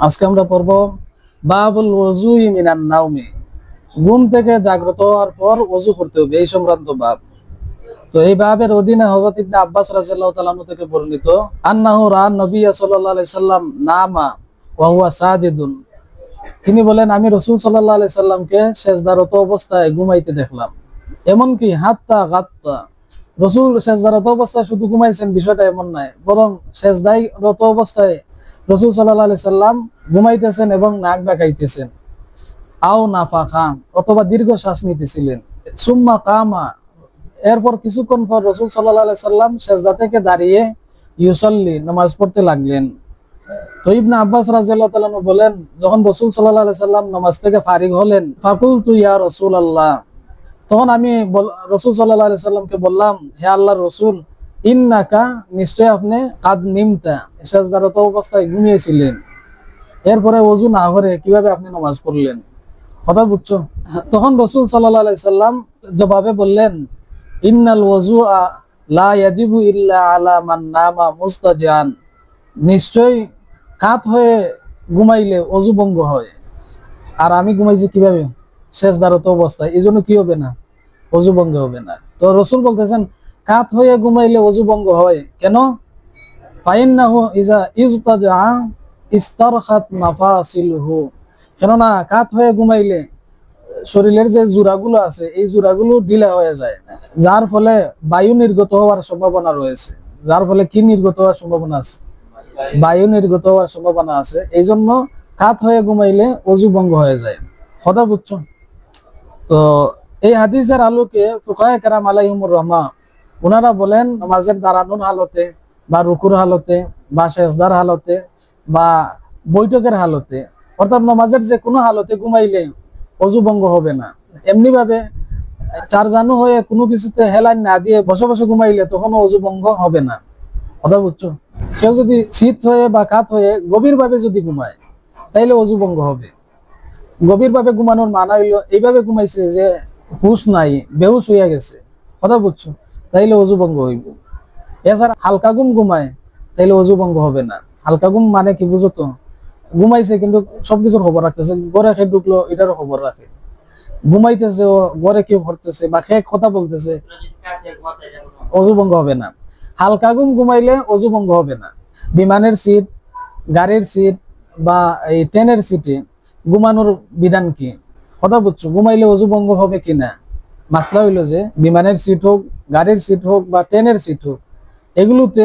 আজকে আমরা পড়ব বাবুল ওযুই মিনান নাওমি। ঘুম থেকে জাগ্রত হওয়ার পর ওযু করতে হবে এই সংক্রান্ত বাব। তো এই বাবের অধীনে হযরত ইবনে আব্বাস রাদিয়াল্লাহু তাআলা আনহু থেকে বর্ণিত আন্নাহু রাআন নবী সাল্লাল্লাহু আলাইহি সাল্লাম নামা ওয়া হুয়া সাজিদুন। তিনি বলেন, আমি রাসূল সাল্লাল্লাহু আলাইহি সাল্লামকে সেজদারত অবস্থায় ঘুমাইতে দেখলাম। এমনকি হাত্তা গাত্তা, রাসূল সেজদারত অবস্থায় শুধু ঘুমাইছেন বিষয়টা এমন নয়, বরং সেজদায় রত অবস্থায় রাসূল সাল্লাল্লাহু আলাইহি সাল্লাম ঘুমাইতেছেন এবং নাক ডাকাইতেছেন। আও নাফাখা, অথবা দীর্ঘ শ্বাস নিতেছিলেন। সুম্মা কামা, এরপর কিছুক্ষণ পর রাসূল সাল্লাল্লাহু আলাইহি সাল্লাম সেজদা থেকে দাঁড়িয়ে ইউসাল্লি, নামাজ পড়তে লাগলেন। তো ইবনে আব্বাস রাদিয়াল্লাহু তাআলা বলেন, যখন রাসূল সাল্লাল্লাহু আলাইহি সাল্লাম নামাজ থেকে ফারিগ হলেন, ফাকুলতু ইয়া রাসূলুল্লাহ, তখন আমি রাসূল সাল্লাল্লাহু আলাইহি সাল্লামকে বললাম, হে আল্লাহর রাসূল, ইন্নাকা, নিশ্চয় আপনি কাদ নিমতা, সেজদারত অবস্থায় ঘুমিয়েছিলেন। এরপরে ওযু না করে কিভাবে আপনি নামাজ পড়লেন? কথা বুঝছো? তখন রাসূল সাল্লাল্লাহু আলাইহি সাল্লাম জবাবে বললেন, ইন্নাল ওযুআ লা ইয়াজিবু ইল্লা আলা মান নামা মুস্তাজান, নিশ্চয় কাত হয়ে ঘুমাইলে ওযু ভঙ্গ হয়। আর আমি ঘুমাইছি কিভাবে? সেজদারত অবস্থায়, এই জন্য কি হবে না? ওযু ভঙ্গ হবে না। তো রাসূল বলতেছেন, কাত হয়ে ঘুমাইলে ওযু ভঙ্গ হয় কেন? ফাইন্নাহু ইজা ইজতাজা ইস্তারখাত মাফাসিলহু, কেননা কাত হয়ে ঘুমাইলে শরীরের যে জোড়াগুলো আছে এই জোড়াগুলো ঢিলা হয়ে যায়, যার ফলে বায়ু নির্গত হওয়ার সম্ভাবনা রয়েছে। যার ফলে কি নির্গত হওয়ার সম্ভাবনা আছে? বায়ু নির্গত হওয়ার সম্ভাবনা আছে। এই জন্য কাত হয়ে ঘুমাইলে ওযু ভঙ্গ হয়ে যায়। কথা বুঝছো? তো এই হাদিসের আলোকে ফুকায়ে কেরাম আলাইহিমুর রহমা ওনারা বলেন, নামাজের দাঁড়ানোর হালতে বা রুকুর হালতে বা সেজদার হালতে বা বৈঠকের হালতে, অর্থাৎ নামাজের যে কোনো হালতে ঘুমাইলে ওযু ভঙ্গ হবে না। এমনি ভাবে চার জানু হয়ে কোনো কিছুতে হেলান না দিয়ে বসে বসে ঘুমাইলে তখনও ওযু ভঙ্গ হবে না। কথা বুঝছো? কেউ যদি শীত হয়ে বা কাত হয়ে গভীর ভাবে যদি ঘুমায় তাইলে ওযু ভঙ্গ হবে। গভীর ভাবে ঘুমানোর মানা হইলো এইভাবে ঘুমাইছে যে হুশ নাই, বেহুশ হইয়া গেছে। কথা বুঝছো? তাইলে ওযু ভঙ্গ হইব। এছাড়া হালকা ঘুম ঘুমায় তাইলে ওযু ভঙ্গ হবে না। হালকা ঘুম মানে কি বুঝো তো? ঘুমাইছে কিন্তু সবকিছুর খবর রাখতেছে, ঘরে খেয়ে ঢুকলো এটারও খবর রাখে, ঘুমাইতেছে ও ঘরে কি ভরতেছে বা খেয়ে কথা বলতেছে, ওযু ভঙ্গ হবে না। হালকা ঘুম ঘুমাইলে ওযু ভঙ্গ হবে না। বিমানের সিট, গাড়ির সিট বা এই ট্রেনের সিটে ঘুমানোর বিধান কি? কথা বুঝছো? ঘুমাইলে ওযু ভঙ্গ হবে কিনা? মাসলা হইলো যে বিমানের সিট হোক, গাড়ির সিট হোক বা ট্রেনের সিট হোক, এগুলোতে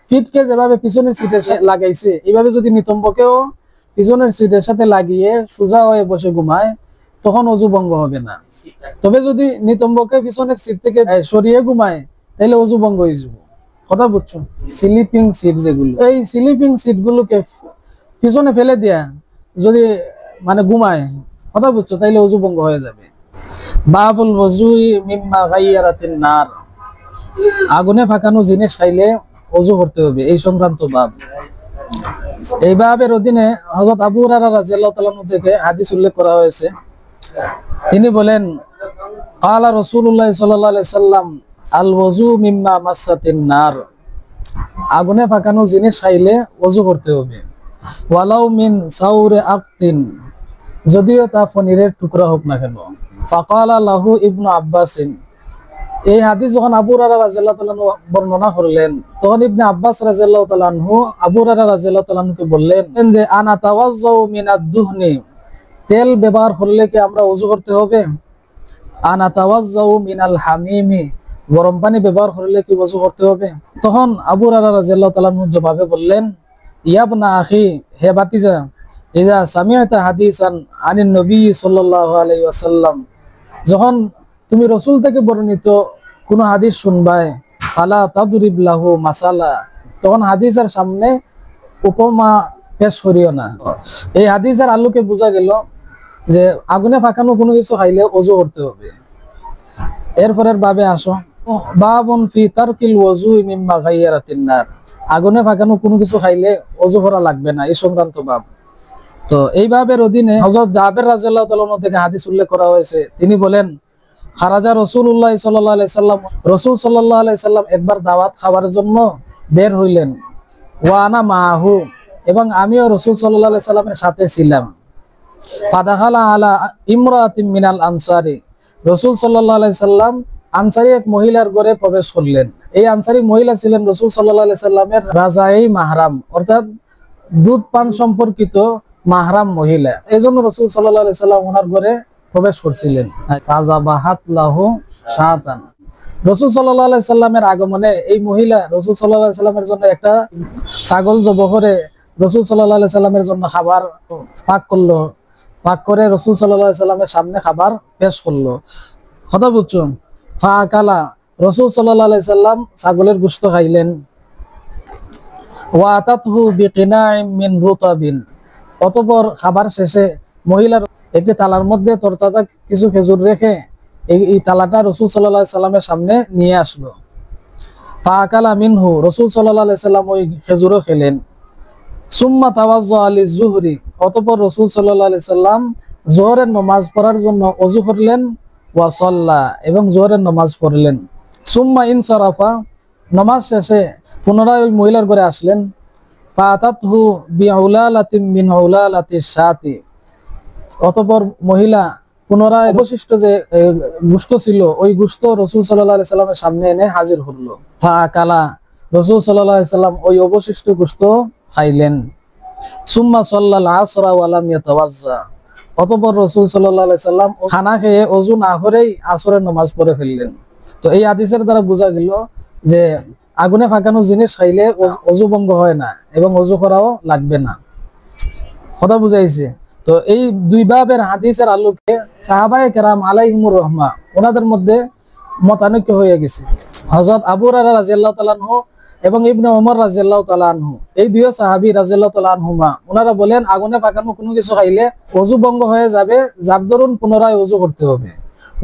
ফিটকে যেভাবে পিছনের সিটে লাগাইছে এইভাবে যদি নিতম্বকেও পিছনের সিটের সাথে লাগিয়ে সোজা হয়ে বসে ঘুমায় তখন ওযু ভঙ্গ হবে না। তবে যদি নিতম্বকে পিছনের সিট থেকে সরিয়ে ঘুমায় তাহলে ওযু ভঙ্গ হয়ে যাবে। কথা বুঝছো? স্লিপিং সিট যেগুলো, এই স্লিপিং সিট গুলোকে পিছনে ফেলে দিয়া যদি মানে ঘুমায়, কথা বুঝছো, তাইলে ওযু ভঙ্গ হয়ে যাবে। বাবুল ওযুই মিম্মা গায়্যারাতিন নার, আগুনে ফাঁকানো জিনিস খাইলে ওযু করতে হবে এই সংক্রান্ত বাব। এই বাবের অধীনে হযরত আবু হুরায়রা রাদিয়াল্লাহু তাআলা থেকে হাদিস উল্লেখ করা হয়েছে। তিনি বলেন, ক্বালা রাসূলুল্লাহ সাল্লাল্লাহু আলাইহি সাল্লাম, আল ওযু মিম্মা মাসাতিন নার, আগুনে ফাঁকানো জিনিস খাইলে ওযু করতে হবে। ওয়ালাউ মিন সাউরে আক্তিন, যদিও তা পনিরের টুকরা হোক না কেন। ফাকালা লাহু ইবনু আব্বাসিন, এই হাদিস যখন আবু হুরায়রা রাদিয়াল্লাহু তাআলা বর্ণনা করলেন তখন ইবনে আব্বাস রাদিয়াল্লাহু তাআলা আনহু আবু হুরায়রা রাদিয়াল্লাহু তাআলা আনহুকে বললেন যে, আনা তাওয়াজ্জাউ মিনাদ দুহনি, তেল ব্যবহার করলে কি আমরা ওযু করতে হবে? আনা তাওয়াজ্জাউ মিনাল হামিমি, গরম পানি ব্যবহার করলে কি ওযু করতে হবে? তখন আবু হুরায়রা রাদিয়াল্লাহু তাআলা আনহু জবাবে বললেন, ইয়াবনা আখি, হে ভাতিজা, ইযা সামিআতা হাদিসান আনিন নবী সাল্লাল্লাহু আলাইহি ওয়াসাল্লাম, যখন তুমি রাসূল থেকে বর্ণিত কোন হাদিস শুনবাই, ফালা তাদরিব লাহু মাসালা, তখন হাদিসের সামনে উপমা পেশ করিও না। এই হাদিসের আলোকে বোঝা গেল যে আগুনে ফাঁকানো কোনো কিছু খাইলে ওযু করতে হবে। এরপরের বাবে আসো, বাবুন ফি তারকিল ওযুই মিম্মা গায়্যারাতিন নার, আগুনে ফাঁকানো কোনো কিছু খাইলে ওযু করা লাগবে না এই সংক্রান্ত বাব। তো এই বাবের অধীনে হযরত জাবের রাদিয়াল্লাহু তাআলা থেকে হাদিস উল্লেখ করা হয়েছে। তিনি বলেন, খারাজা রাসূলুল্লাহ সাল্লাল্লাহু আলাইহি সাল্লাম, রাসূল সাল্লাল্লাহু আলাইহি সাল্লাম একবার দাওয়াত খাওয়ার জন্য বের হইলেন। ওয়া আনা মাহু, এবং আমিও রাসূল সাল্লাল্লাহু আলাইহি সাল্লামের সাথে ছিলাম। ফাদাখালা আলা ইমরাতিন মিনাল আনসারি, রাসূল সাল্লাল্লাহু আলাইহি সাল্লাম আনসারী এক মহিলার ঘরে প্রবেশ করলেন। এই আনসারী মহিলা ছিলেন রাসূল সাল্লাল্লাহু আলাইহি সাল্লামের রাজাই মাহরাম, অর্থাৎ দুধ পান সম্পর্কিত মাহরাম মহিলা। এজন্য রাসূল সাল্লাল্লাহু আলাইহি সাল্লাম ওনার ঘরে প্রবেশ করছিলেন। ফাযাবাহাত লাহু শাতান, রাসূল সাল্লাল্লাহু আলাইহি সাল্লামের আগমনে এই মহিলা রাসূল সাল্লাল্লাহু আলাইহি সাল্লামের জন্য একটা ছাগল জবাই করে রাসূল সাল্লাল্লাহু আলাইহি সাল্লামের জন্য খাবার পাক করলো। পাক করে রাসূল সাল্লাল্লাহু আলাইহি সাল্লামের সামনে খাবার পেশ করলো। কথা বুঝছো? ফাআকালা, রাসূল সাল্লাল্লাহু আলাইহি সাল্লাম ছাগলের গোশত খাইলেন। ওয়া আতাতহু বিকিনাইম মিন রুতাবিন, অতঃপর খাবার শেষে মহিলার একটি থালার মধ্যে তরতাজা কিছু খেজুর রেখে এই থালাটা রাসূল সাল্লাল্লাহু আলাইহি সাল্লামের সামনে নিয়ে আসলো। ফাআকালা মিনহু, রাসূল সাল্লাল্লাহু আলাইহি সাল্লাম ওই খেজুরও খেলেন। সুম্মা তাওয়াজ্জা লিয-যুহরি, অতঃপর রাসূল সাল্লাল্লাহু আলাইহি সাল্লাম যোহরের নামাজ পড়ার জন্য ওযু করলেন। ওয়া সাল্লা, এবং যোহরের নামাজ পড়লেন। সুম্মা ইনসারাফা, নামাজ শেষে পুনরায় ওই মহিলার ঘরে আসলেন। ফাআতাতহু বিউলালাতিন মিন উলালাতিশ শাতি, অতঃপর মহিলা পুনরায় অবশিষ্ট যে গোশত ছিল ওই গোশত রাসূল সাল্লাল্লাহু আলাইহি সাল্লামের সামনে এনে হাজির হলো। ফাআকালা, রাসূল সাল্লাল্লাহু আলাইহি সাল্লাম ওই অবশিষ্ট গোশত খাইলেন। সুম্মা সাল্লাল আসরা ওয়া লাম ইয়াতাওয়াজ্জা, অতঃপর রাসূল সাল্লাল্লাহু আলাইহি সাল্লাম খানা খেয়ে ওযু না করেই আসরের নামাজ পড়ে ফেললেন। তো এই হাদিসের দ্বারা বোঝা গেল যে আগুনে ফাঁকানো জিনিস খাইলে ওযু ভঙ্গ হয় না এবং ওযু করাও লাগবে না। কথা বুঝাইছে? তো এই দুই বাবের হাদিসের আলোকে সাহাবায়ে কেরাম আলাইহিমুর রহমা ওনাদের মধ্যে মতানৈক্য হয়ে গেছে। হযরত আবু হুরায়রা রাদিয়াল্লাহু তাআলা আনহু এবং ইবনে ওমর রাদিয়াল্লাহু তাআলা আনহু, এই দুই সাহাবী রাদিয়াল্লাহু তাআলা আনহুমা, ওনারা বলেন আগুনে পাকানো কোনো কিছু খাইলে ওযু ভঙ্গ হয়ে যাবে, যার দরুন পুনরায় ওযু করতে হবে।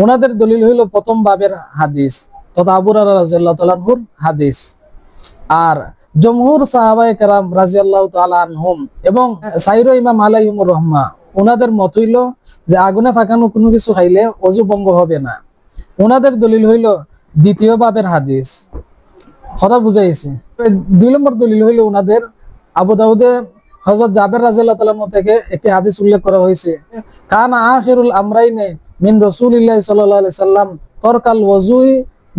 ওনাদের দলিল হইল প্রথম বাবের হাদিস তথা আবু হুরায়রা রাদিয়াল্লাহু তাআলা আনহুর হাদিস। আর জমহুর সাহাবায়ে কেরাম রাদিয়াল্লাহু তাআলা আনহুম এবং সাইরো ইমাম আলাইহিমুর রহমা, ওনাদের মত হইল যে আগুনে পাকানো কোনো কিছু খাইলে ওযু ভঙ্গ হবে না। ওনাদের দলিল হইল দ্বিতীয় বাবের হাদিস। কথা বুঝাইছে? দুই নম্বর দলিল হইল ওনাদের আবু দাউদে হযরত জাবের রাদিয়াল্লাহু তাআলা থেকে একটি হাদিস উল্লেখ করা হয়েছে, কানা আখিরুল আমরাইনে মিন রাসূলিল্লাহি সাল্লাল্লাহু আলাইহি সাল্লাম তরকাল ওযুই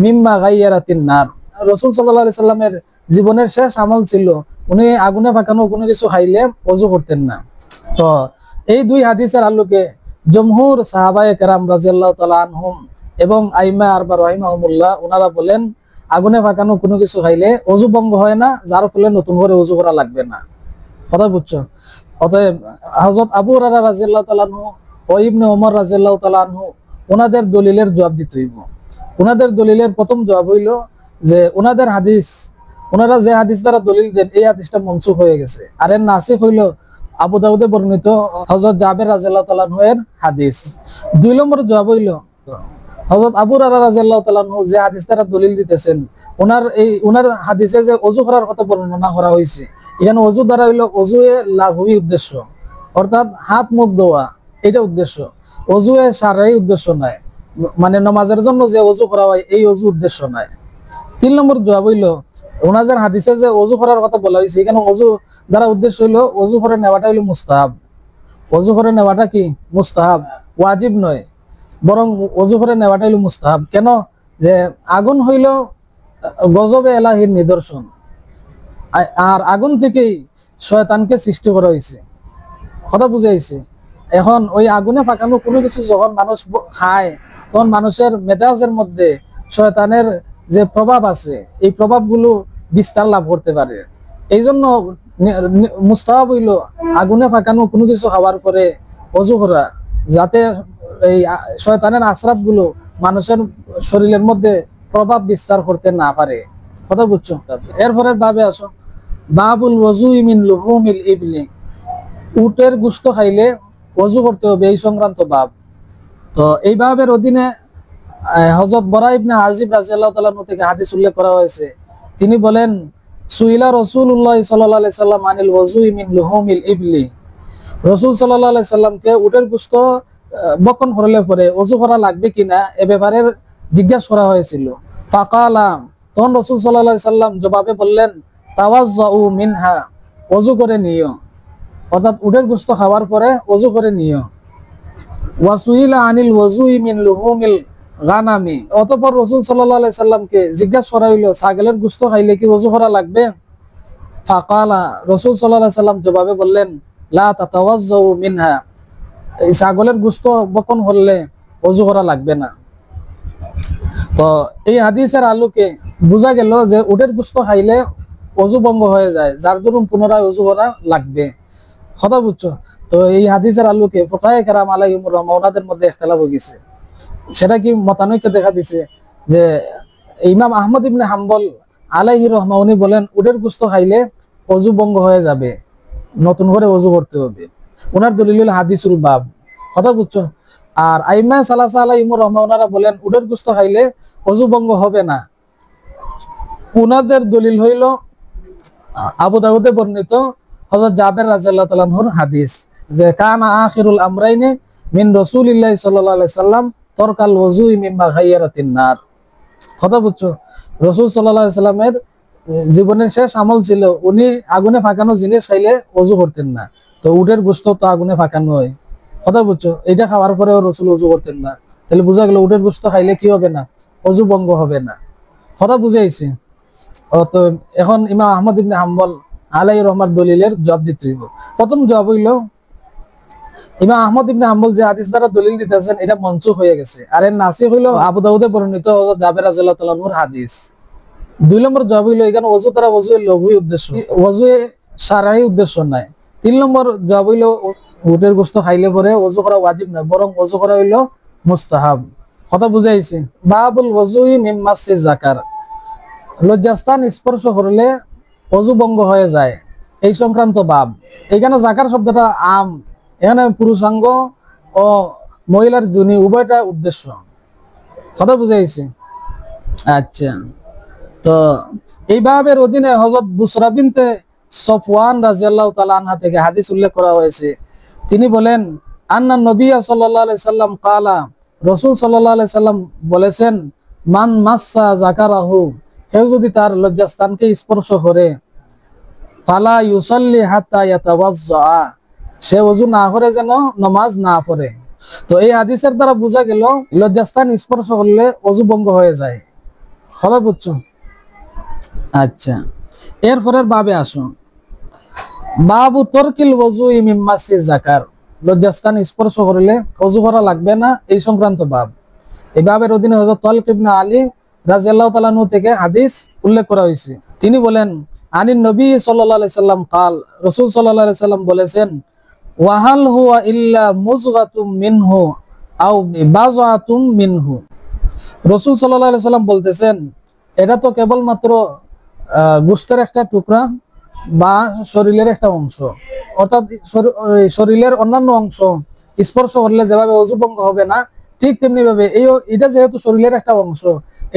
মিম্মা গায়্যারাতিন নার, রাসূল সাল্লাল্লাহু আলাইহি সাল্লামের জীবনের শেষ আমল ছিল উনি আগুনে পাকানো কোনো কিছু খাইলে ওযু করতেন না। তো এই দুই হাদিসের আলোকে জমহুর সাহাবায়ে কেরাম রাদিয়াল্লাহু তাআলা আনহুম এবং আইমা আরবা রাহিমাহুমুল্লাহ ওনারা বলেন আগুনে পাকানো কোনো কিছু খাইলে ওযু ভঙ্গ হয় না, যার ফলে নতুন করে ওযু করা লাগবে না। কথা বুঝছো? অতএব হযরত আবু হুরায়রা রাদিয়াল্লাহু তাআলা আনহু ও ইবনে ওমর রাদিয়াল্লাহু তাআলা আনহু ওনাদের দলিলের জবাব দিতে হইব। ওনাদের দলিলের প্রথম জবাব হইল যে ওনাদের হাদিস, ওনারা যে হাদিস দ্বারা দলিল দেন এই হাদিসটা মনসুখ হয়ে গেছে। আর এর নাসিখ হইল আবু দাউদে বর্ণিত হযরত জাবের রাদিয়াল্লাহু তাআলা আনহু এর হাদিস। দুই নম্বর জবাব হইল হযরত আবু হুরায়রা রাদিয়াল্লাহু তাআলা আনহু যে হাদিস দ্বারা দলিল দিতেছেন ওনার হাদিসে যে ওযু করার কথা বর্ণনা করা হয়েছে, এখানে ওযু দ্বারা হইল ওযুয়ে লাঘবী উদ্দেশ্য, অর্থাৎ হাত মুখ ধোয়া, এটা উদ্দেশ্য। ওযুয়ে শারঈ উদ্দেশ্য নয়, মানে নামাজের জন্য যে ওযু করা হয় এই ওযু উদ্দেশ্য নয়। তিন নম্বর জবাব হইল ওনাদের হাদিসে যে ওযু করার কথা বলা হয়েছে এখানে ওযু দ্বারা উদ্দেশ্য হইল ওযু করে নেওয়াটা হইল মুস্তাহাব। ওযু করে নেওয়াটা কি মুস্তাহাব, ওয়াজিব নয়, বরং ওযু করে নেওয়াটা হইল মুস্তাহাব। কেন? যে আগুন হইল গজবে এলাহির নিদর্শন, আর আগুন থেকেই শয়তানকে সৃষ্টি করা হয়েছে। কথা বুঝাইছে? এখন ওই আগুনে পাকানো কোনো কিছু যখন মানুষ খায় তখন মানুষের মেজাজের মধ্যে শয়তানের যে প্রভাব আছে এই প্রভাবগুলো বিস্তার লাভ করতে পারে। এই জন্য মুস্তাহাব হইল আগুনে পাকানো কোনো কিছু খাওয়ার পরে ওযু করা, যাতে এই শয়তানের আশ্রাত গুলো মানুষের শরীরের মধ্যে প্রভাব বিস্তার করতে না পারে। কথা বুঝছো? এরপরের ভাবে আসো, বাবুল ওযুই মিন লুহুমিল ইবলি, উটের গোশত খাইলে ওযু করতে হবে এই সংক্রান্ত বাব। তো এই বাবের অধীনে হযরত বরা ইবনে আজিব রাদিয়াল্লাহু তাআলা থেকে হাদিস উল্লেখ করা হয়েছে। তিনি বলেন সুইলা রাসূলুল্লাহ সাল্লাল্লাহু আলাইহি সাল্লাম আনিল ওযুই মিন লুহুমিল ইবলি, রাসূল সাল্লাল্লাহু আলাইহি সাল্লামকে উটের গোশত বকন করলে পরে ওযু করা লাগবে কিনা এ ব্যাপারে জিজ্ঞাসা করা হয়েছিল। ফাকালা, তখন রাসূল সাল্লাল্লাহু আলাইহি সাল্লাম জবাবে বললেন তাওয়াজ্জাউ মিনহা, অজু করে নিও, অর্থাৎ উটের গোশত খাওয়ার পরে অজু করে নিও। ওয়াসুইলা আনিল ওয়াজুই মিন লুহুমিল গানামি, অতঃপর রাসূল সাল্লাল্লাহু আলাইহি সাল্লামকে জিজ্ঞাসা করা হইল ছাগলের গোশত খাইলে কি ওযু করা লাগবে? ফাকালা, রাসূল সাল্লাল্লাহু আলাইহি সাল্লাম জবাবে বললেন, লা তাতাওয়াজ্জাউ মিনহা, এই ছাগলের গোশত বপন করলে ওযু করা লাগবে না। তো এই হাদিসের আলোকে বোঝা গেল যে উটের গোশত খাইলে ওযু ভঙ্গ হয়ে যায়, যার দরুন পুনরায় ওযু করা লাগবে। কথা বুঝছো? তো এই হাদিসের আলোকে ফুকাহায়ে কেরাম আলাইহিমুর রাহমাহ ওনাদের মধ্যে ইখতিলাফ হয়ে গেছে। সেটা কি মতানৈক্য দেখা দিছে যে ইমাম আহমদ ইবনে হাম্বল আলাইহি রহমা উনি বলেন উটের গোশত খাইলে ওযু ভঙ্গ হয়ে যাবে, নতুন করে ওযু করতে হবে। ওনার দলিল হলো হাদিসুল বাব। কথা বুঝছো? আর আইম্মা সালাসা আলাইহিমুর রাহমা ওনারা বলেন উটের গোশত খাইলে ওযু ভঙ্গ হবে না। ওনাদের দলিল হইল আবু দাউদে বর্ণিত হযরত জাবের রাদিয়াল্লাহু তাআলা আনহুর হাদিস, যে কানা আখিরুল আমরাইনি মিন রাসূলিল্লাহি সাল্লাল্লাহু আলাইহি সাল্লাম তরকাল ওযুই মিম্মা গায়রাতিন নার। কথা বুঝছো? রাসূল সাল্লাল্লাহু আলাইহি সাল্লামের জীবনের শেষ আমল ছিল উনি আগুনে ফাঁকানো জিনিস খাইলে ওযু করতেন না। তো উটের গোশত তো আগুনে ফাঁকানো হয়। কথা বুঝছো? এটা খাওয়ার পরেও রাসূল ওযু করতেন না। তাহলে বোঝা গেল উটের গোশত খাইলে কি হবে না? ওযু ভঙ্গ হবে না। কথা বুঝাইছি? তো এখন ইমাম আহমদ ইবনে হাম্বল আলাইহির রহমার দলিলের জবাব দিতে হইব। প্রথম জবাব হইল ইমাম আহমদ ইবনে হাম্বল যে হাদিস দ্বারা দলিল দিতেছেন এটা মনসুখ হয়ে গেছে, আর এর নাসিখ হইল আবু দাউদে বর্ণিত জাবের রাদিয়াল্লাহু তাআলা আনহুর হাদিস। দুই নম্বর জবাব হইল এখানে ওযু দ্বারা ওযুয়ের লঘুই উদ্দেশ্য, ওযুয়ে শারঈ উদ্দেশ্য নাই। তিন নম্বর জবাব হইল উটের গোশত খাইলে পরে ওযু করা ওয়াজিব নয়, বরং ওযু করা হইল মুস্তাহাব। কথা বুঝাইছি? বাবুল ওযুই মিন মাসসিজ যাকার, লজ্জাস্থান স্পর্শ করলে ওযু ভঙ্গ হয়ে যায় এই সংক্রান্ত বাব। এখানে যাকার শব্দটা আম, এখানে পুরুষাঙ্গ ও মহিলার যোনি উভয়টা উদ্দেশ্য। কথা বুঝাইছি? আচ্ছা, তো এই বাবের অধীনে হযরত বুসরা বিনতে সফওয়ান রাদিয়াল্লাহু তাআলা আনহা থেকে হাদিস উল্লেখ করা হয়েছে। তিনি বলেন আন্না নবী সাল্লাল্লাহু আলাইহি সাল্লাম ক্বালা, রাসূল সাল্লাল্লাহু আলাইহি সাল্লাম বলেছেন, মান মাসসা যাকারাহু, কেউ যদি তার লজ্জাস্থানকে স্পর্শ করে, ফালা ইউসাল্লি হাত্তা ইয়াতাওয়াজ্জা, সে ওযু না করে যেন নামাজ না পড়ে। তো এই হাদিসের দ্বারা বোঝা গেল লজ্জাস্থান স্পর্শ করলে ওযু ভঙ্গ হয়ে যায়। হবে বুঝছো? আচ্ছা, এরপরের বাবে আসুন, বাবু তরকিল ওযুই মিন মাসসিজ যাকার, লজ্জাস্থান স্পর্শ করলে ওযু করা লাগবে না এই সংক্রান্ত বাব। এই বাবের অধীনে হযরত তালক ইবনে আলী রাদিয়াল্লাহু তাআলা আনহু থেকে হাদিস উল্লেখ করা হয়েছে। তিনি বলেন আনিন নবী সাল্লাল্লাহু আলাইহি সাল্লাম কাল, রাসূল সাল্লাল্লাহু আলাইহি সাল্লাম বলেছেন, ওয়াহাল হুয়া ইল্লা মুযগাতুম মিনহু আও বাযআতুম মিনহু। রাসূল সাল্লাল্লাহু আলাইহি সাল্লাম বলতেছেন এটা তো কেবলমাত্র গোশতের একটা টুকরা বা শরীরের একটা অংশ, অর্থাৎ শরীরের অন্যান্য অংশ স্পর্শ করলে যেভাবে ওযু ভঙ্গ হবে না, ঠিক তেমনি ভাবে এটা যেহেতু শরীরের একটা অংশ,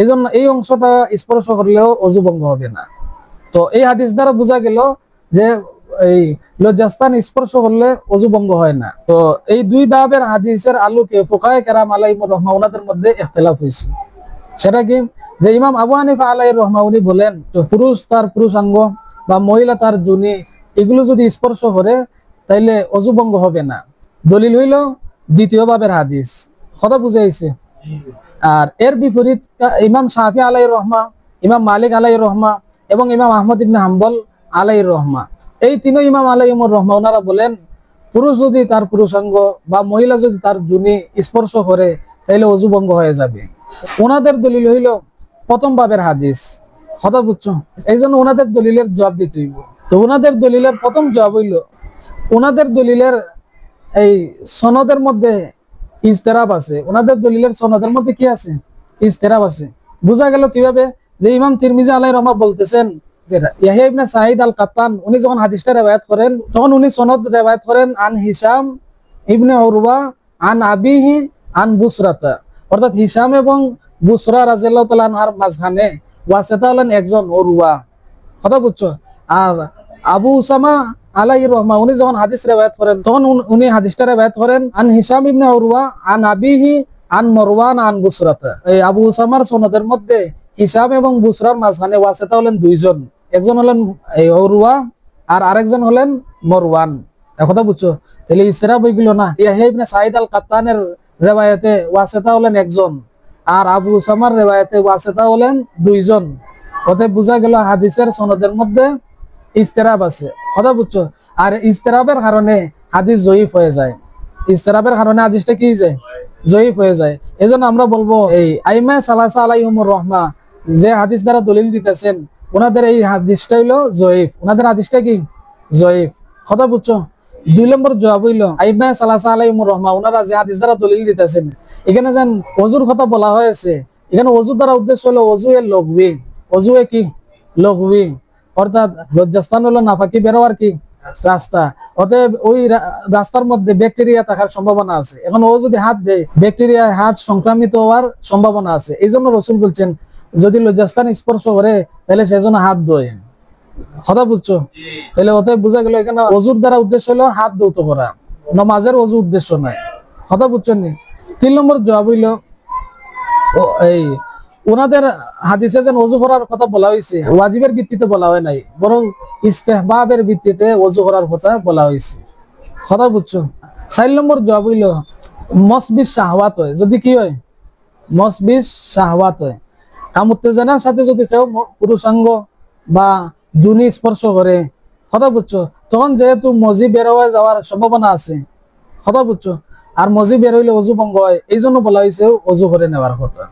এই জন্য এই অংশটা স্পর্শ করলেও ওযু ভঙ্গ হবে না। তো এই হাদিস দ্বারা বোঝা গেল যে এই লজ্জাস্থান স্পর্শ করলে ওযু ভঙ্গ হয় না। তো এই দুই বাবের হাদিসের আলোকে ফুকাহায়ে কেরাম আলাইহিমুর রাহমা ওনাদের মধ্যে ইখতিলাফ হয়েছে। সেটা কি, যে ইমাম আবু হানিফা আলাইহির রহমা উনি বলেন পুরুষ তার পুরুষাঙ্গ বা মহিলা তার যোনি এগুলো যদি স্পর্শ করে তাইলে ওযু ভঙ্গ হবে না। দলিল হইল দ্বিতীয় বাবের হাদিস। কথা বুঝাইছে? আর এর বিপরীত ইমাম শাফি আলাইহির রহমা, ইমাম মালিক আলাইহির রহমা এবং ইমাম আহমদ ইবনে হাম্বল আলাইহির রহমা, এই তিন ইমাম আলাইহিমুর রহমা ওনারা বলেন পুরুষ যদি তার পুরুষাঙ্গ বা মহিলা যদি তার যোনি স্পর্শ করে তাইলে ওযু ভঙ্গ হয়ে যাবে। ওনাদের দলিল হইল প্রথম বাবের হাদিস। কথা বুঝছো? এই জন্য ওনাদের দলিলের জবাব দিতে হইব। তো ওনাদের দলিলের প্রথম জবাব হইল ওনাদের দলিলের এই সনদের মধ্যে ইজতিরাব আছে। ওনাদের দলিলের সনদের মধ্যে কি আছে? ইজতিরাব আছে। বোঝা গেল কিভাবে, যে ইমাম তিরমিজি আলাইহির রহমা বলতেছেন ইয়াহইয়া ইবনে সাঈদ আল কাত্তান উনি যখন হাদিসটা রিওয়ায়াত করেন তখন উনি সনদ রিওয়ায়াত করেন আন হিশাম ইবনে উরওয়া আন আবিহি আন বুসরাতা, অর্থাৎ হিশাম এবং বুসরা রাদিয়াল্লাহু তাআলা আনহার মাঝখানে ওয়াসিতা হলেন একজন উরওয়া। কথা বুঝছো? আর আবু উসামা আলাইহির রহমা উনি যখন হাদিস রিওয়ায়াত করেন তখন উনি হাদিসটা রিওয়ায়াত করেন আন হিশাম ইবনে উরওয়া আন আবিহি আন মারওয়ান আন বুসরাতা। এই আবু উসামার সনদের মধ্যে হিশাম এবং বুসরার মাঝখানে ওয়াসিতা হলেন দুইজন, একজন হলেন এই উরওয়া আর আরেকজন হলেন মরওয়ান। কথা বুঝছো? তাহলে ইসরা বইগুলো না, ইবনে সাঈদ আল কাত্তানের রিওয়ায়াতে ওয়াসিতা হলেন একজন, আর আবু উসামার রিওয়ায়াতে ওয়াসিতা হলেন দুইজন। অতএব বোঝা গেল হাদিসের সনদের মধ্যে ইস্তেরাব আছে। কথা বুঝছো? আর ইস্তেরাবের কারণে হাদিস জয়ীফ হয়ে যায়। ইস্তেরাবের কারণে হাদিসটা কি হয়ে যায়? জয়ীফ হয়ে যায়। এজন্য আমরা বলবো এই আইমা সালাসা আলাইহিমুর রহমা যে হাদিস দ্বারা দলিল দিতেছেন, ওনাদের এই হাদিসটা হইলো জয়ীফ, ওনাদের হাদিসটা কি জয়ীফ। কথা বুঝছো? 2 নম্বর জবাব হইলো আইমা সালাসা আলাইহিমুর রহমা ওনারা যে হাদিস দ্বারা দলিল দিতেছেন, এখানে যেন ওযুর কথা বলা হয়েছে, এখানে ওযুর দ্বারা উদ্দেশ্য হলো ওযু এর লঘবি। ওযু এ কি লঘবি, অর্থাৎ লজ্জাস্থান হলো নাফাকি বেরোয়ার কি রাস্তা। অতএব ওই রাস্তার মধ্যে ব্যাকটেরিয়া থাকার সম্ভাবনা আছে। এখন ও যদি হাত দেয়, ব্যাকটেরিয়া হাত সংক্রামিত হওয়ার সম্ভাবনা আছে। এই জন্য রাসূল বলছেন যদি লজ্জাস্থান স্পর্শ করে তাহলে সেজন্য হাত ধোয়। কথা বুঝছো? তাহলে অতএব বোঝা গেল এখানে ওযুর দ্বারা উদ্দেশ্য হলো হাত ধৌত করা, নামাজের ওযু উদ্দেশ্য নয়। কথা বুঝছেন? 3 নম্বর জবাব হইলো এই ওনাদের হাদিসে যেন ওযু করার কথা বলা হয়েছে, ওয়াজিবের ভিত্তিতে বলা হয় নাই, বরং ইস্তেহবাবের ভিত্তিতে ওযু করার কথা বলা হয়েছে। কথা বুঝছো? 4 নম্বর জবাব হইল মসবিস শাহওয়াত হয়, যদি কি হয় মসবিস শাহওয়াত হয়, কাম উত্তেজনার সাথে যদি কেউ পুরুষাঙ্গ বা জুনি স্পর্শ করে, কথা বুঝছো, তখন যেহেতু মজি বের হয়ে যাওয়ার সম্ভাবনা আছে। কথা বুঝছো? আর মজি বের হইলে ওযু ভঙ্গ হয়, এই জন্য বলা হয়েছে ওযু করে নেওয়ার কথা।